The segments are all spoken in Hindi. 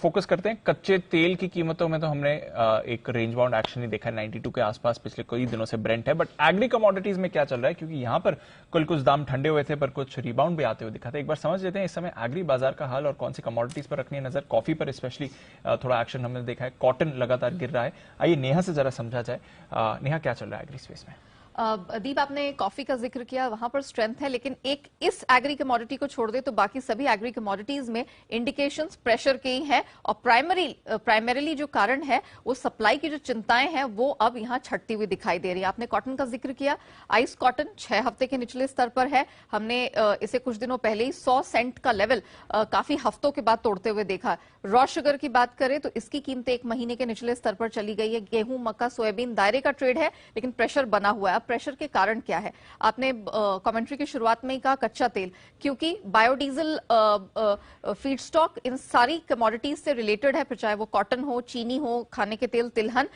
फोकस करते हैं कच्चे तेल की कीमतों में। तो हमने एक रेंज बाउंड एक्शन ही देखा है 92 के आसपास पिछले कई दिनों से ब्रेंट है, बट एग्री कमोडिटीज में क्या चल रहा है, क्योंकि यहां पर कल कुछ दाम ठंडे हुए थे पर कुछ रिबाउंड भी आते हुए दिखा था। एक बार समझ लेते हैं इस समय एग्री बाजार का हाल और कौन सी कमोडिटीज पर रखनी है नजर। कॉफी पर स्पेशली थोड़ा एक्शन हमने देखा है, कॉटन लगातार गिर रहा है। आइए नेहा से जरा समझा जाए। नेहा, क्या चल रहा है एग्री स्पेस में? दीप, आपने कॉफी का जिक्र किया, वहां पर स्ट्रेंथ है, लेकिन एक इस एग्री कमोडिटी को छोड़ दे तो बाकी सभी एग्री कमोडिटीज में इंडिकेशंस प्रेशर के ही हैं। और प्राइमरीली जो कारण है वो सप्लाई की जो चिंताएं हैं वो अब यहां छटती हुई दिखाई दे रही है। आपने कॉटन का जिक्र किया, आइस कॉटन 6 हफ्ते के निचले स्तर पर है। हमने इसे कुछ दिनों पहले ही 100 सेंट का लेवल काफी हफ्तों के बाद तोड़ते हुए देखा। रॉ शुगर की बात करें तो इसकी कीमतें 1 महीने के निचले स्तर पर चली गई है। गेहूं, मक्का, सोयाबीन दायरे का ट्रेड है, लेकिन प्रेशर बना हुआ है। प्रेशर के कारण क्या है? आपने कमेंट्री की शुरुआत में ही कहा कच्चा तेल, क्योंकि बायोडीजल फीडस्टॉक इन सारी कमोडिटीज से रिलेटेड है, फिर चाहे वो कॉटन हो, चीनी हो, खाने के तेल, तिलहन।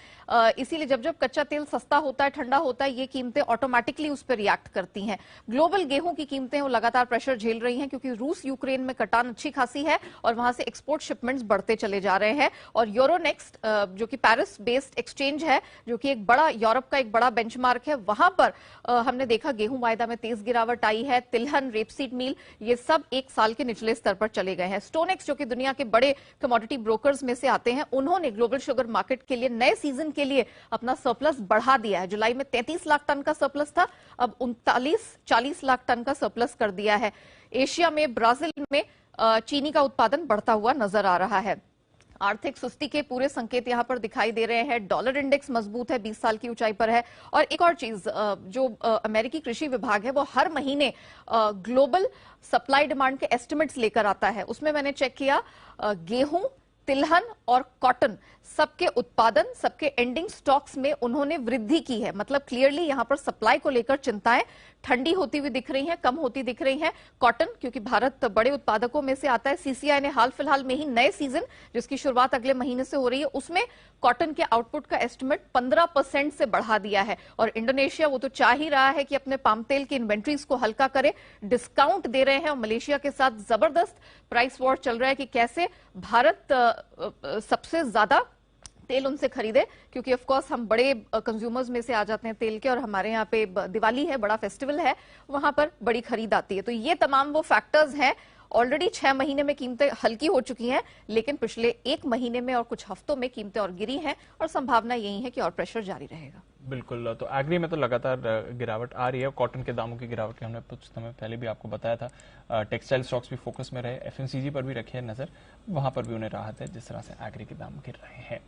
इसीलिए जब जब कच्चा तेल सस्ता होता है, ठंडा होता है, ये कीमतें ऑटोमेटिकली उस पर रिएक्ट करती हैं। ग्लोबल गेहूं की कीमतें वो लगातार प्रेशर झेल रही हैं, क्योंकि रूस यूक्रेन में कटान अच्छी खासी है और वहां से एक्सपोर्ट शिपमेंट्स बढ़ते चले जा रहे हैं। और यूरोनेक्स्ट जो कि पेरिस बेस्ड एक्सचेंज है, जो कि एक बड़ा यूरोप का एक बड़ा बेंचमार्क है, वहां पर हमने देखा गेहूं वायदा में तेज गिरावट आई है। तिलहन, रेपसीड मील, ये सब 1 साल के निचले स्तर पर चले गए हैं। स्टोनेक्स, जो कि दुनिया के बड़े कमोडिटी ब्रोकर्स में से आते हैं, उन्होंने ग्लोबल शुगर मार्केट के लिए नए सीजन के लिए अपना सरप्लस बढ़ा दिया है। जुलाई में 33 लाख टन का सरप्लस था, अब 39-40 लाख टन का सरप्लस कर दिया है। एशिया में ब्राजील में चीनी का उत्पादन बढ़ता हुआ नजर आ रहा है। आर्थिक सुस्ती के पूरे संकेत यहां पर दिखाई दे रहे हैं। डॉलर इंडेक्स मजबूत है, 20 साल की ऊंचाई पर है। और एक और चीज, जो अमेरिकी कृषि विभाग है वो हर महीने ग्लोबल सप्लाई डिमांड के एस्टिमेट्स लेकर आता है। उसमें मैंने चेक किया, गेहूं, तिलहन और कॉटन सबके उत्पादन, सबके एंडिंग स्टॉक्स में उन्होंने वृद्धि की है। मतलब क्लियरली यहां पर सप्लाई को लेकर चिंताएं ठंडी होती हुई दिख रही हैं, कम होती दिख रही हैं। कॉटन, क्योंकि भारत बड़े उत्पादकों में से आता है, सीसीआई ने हाल फिलहाल में ही नए सीजन जिसकी शुरुआत अगले महीने से हो रही है, उसमें कॉटन के आउटपुट का एस्टिमेट 15% से बढ़ा दिया है। और इंडोनेशिया वो तो चाह ही रहा है कि अपने पाम तेल की इन्वेंट्रीज को हल्का करे, डिस्काउंट दे रहे हैं। और मलेशिया के साथ जबरदस्त प्राइस वॉर चल रहा है कि कैसे भारत सबसे ज्यादा तेल उनसे खरीदे, क्योंकि ऑफ कोर्स हम बड़े कंज्यूमर्स में से आ जाते हैं तेल के, और हमारे यहाँ पे दिवाली है, बड़ा फेस्टिवल है, वहां पर बड़ी खरीद आती है। तो ये तमाम वो फैक्टर्स हैं। ऑलरेडी 6 महीने में कीमतें हल्की हो चुकी हैं, लेकिन पिछले 1 महीने में और कुछ हफ्तों में कीमतें और गिरी हैं, और संभावना यही है कि और प्रेशर जारी रहेगा। बिल्कुल, तो एग्री में तो लगातार गिरावट आ रही है। कॉटन के दामों की गिरावट की हमने कुछ समय पहले भी आपको बताया था। टेक्सटाइल स्टॉक्स भी फोकस में रहे, एफएमसीजी पर भी रखी है नजर, वहां पर भी उन्हें राहत है जिस तरह से एग्री के दाम गिर रहे हैं।